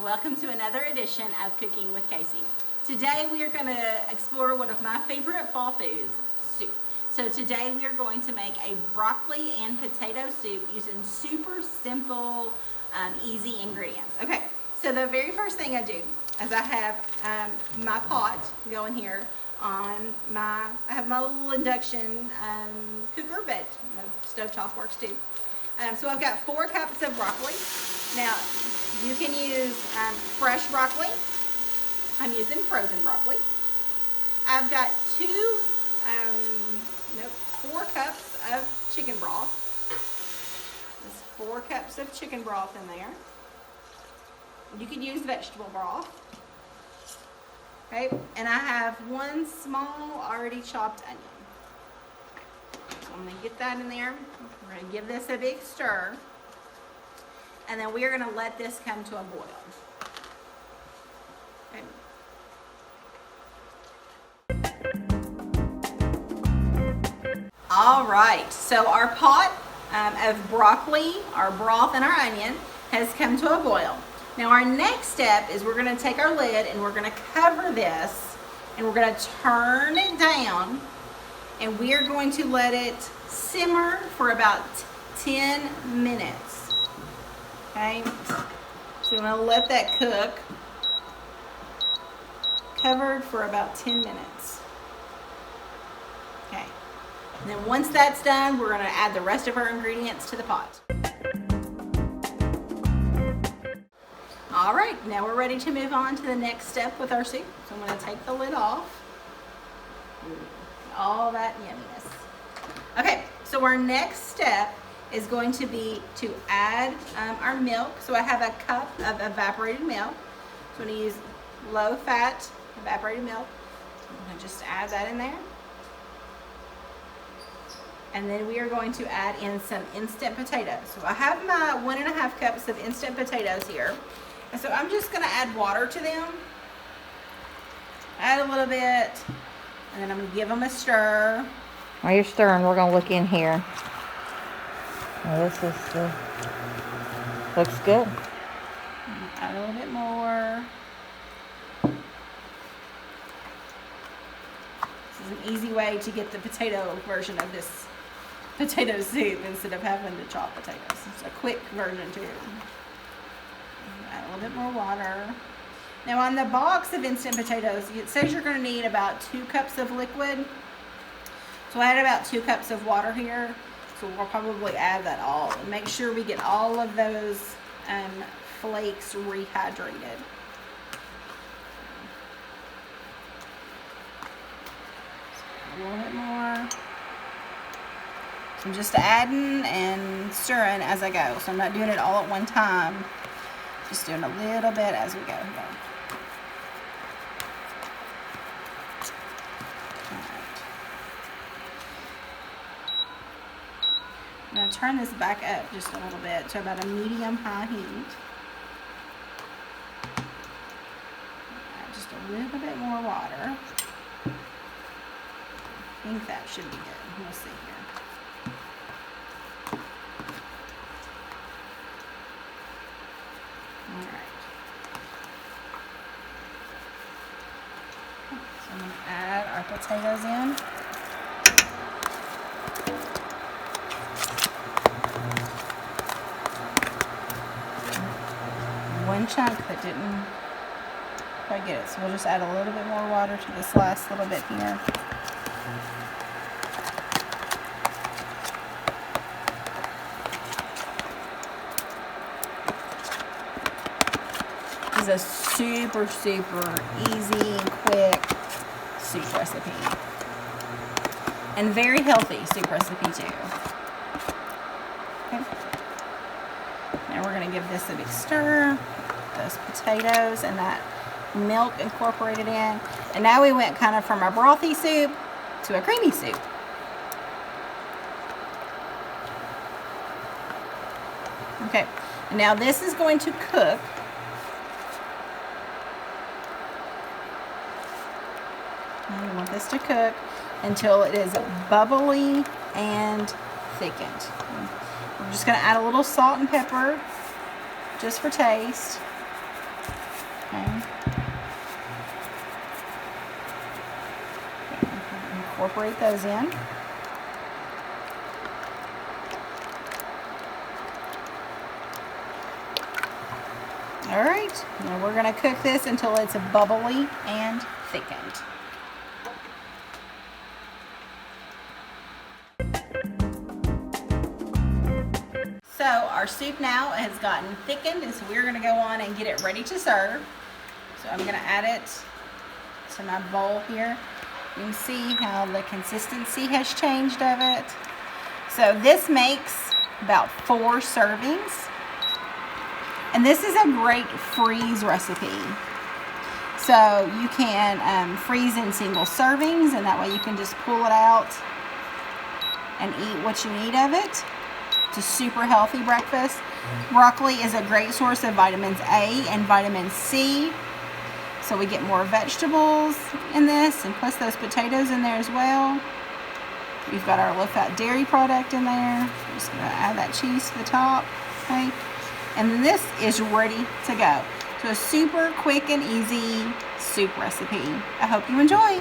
Welcome to another edition of Cooking with Kacy. Today we are going to explore one of my favorite fall foods, soup. So today we are going to make a broccoli and potato soup using super simple, easy ingredients. Okay, so the very first thing I do is I have my pot going here on I have my little induction cooker, but stovetop works too. So I've got 4 cups of broccoli. Now, you can use fresh broccoli. I'm using frozen broccoli. I've got 4 cups of chicken broth. There's 4 cups of chicken broth in there. You can use vegetable broth. Okay, and I have 1 small already chopped onion. So I'm going to get that in there. We're going to give this a big stir. And then we are going to let this come to a boil. Okay. All right, so our pot of broccoli, our broth, and our onion has come to a boil. Now our next step is we're going to take our lid and we're going to cover this and we're going to turn it down and we are going to let it simmer for about 10 minutes. Okay, so I'm going to let that cook covered for about 10 minutes. Okay, and then once that's done, we're going to add the rest of our ingredients to the pot. All right, now we're ready to move on to the next step with our soup. So I'm going to take the lid off. All that yumminess. Okay, so our next step is going to be to add our milk. So I have a cup of evaporated milk. So I'm going to use low-fat evaporated milk. I'm going to just add that in there. And then we are going to add in some instant potatoes. So I have my 1.5 cups of instant potatoes here. And so I'm just going to add water to them. Add a little bit. And then I'm going to give them a stir. While you're stirring, we're going to look in here. Now this is looks good. Add a little bit more. This is an easy way to get the potato version of this potato soup instead of having to chop potatoes. It's a quick version too. Add a little bit more water. Now on the box of instant potatoes, it says you're going to need about 2 cups of liquid. So I had about 2 cups of water here. So we'll probably add that all. And make sure we get all of those flakes rehydrated. So a little bit more. So I'm just adding and stirring as I go. So I'm not doing it all at one time. Just doing a little bit as we go here. I'm going to turn this back up just a little bit to about a medium-high heat. Add just a little bit more water. I think that should be good. We'll see here. Alright. So I'm going to add our potatoes in. One chunk that didn't quite get it, so we'll just add a little bit more water to this last little bit here. This is a super easy, quick soup recipe. And very healthy soup recipe too. Okay. Now we're going to give this a big stir. Those potatoes and that milk incorporated in. And now we went kind of from a brothy soup to a creamy soup. Okay, and now this is going to cook. And we want this to cook until it is bubbly and thickened. We're just going to add a little salt and pepper just for taste. Okay. Incorporate those in. All right, now we're going to cook this until it's bubbly and thickened. So our soup now has gotten thickened, and so we're going to go on and get it ready to serve. So I'm going to add it to my bowl here. You can see how the consistency has changed of it. So this makes about 4 servings. And this is a great freeze recipe. So you can freeze in single servings, and that way you can just pull it out and eat what you need of it. It's a super healthy breakfast. Broccoli is a great source of vitamins A and vitamin C. So we get more vegetables in this, and plus those potatoes in there as well. We've got our low-fat dairy product in there. I'm just gonna add that cheese to the top, okay? And then this is ready to go. So a super quick and easy soup recipe. I hope you enjoy.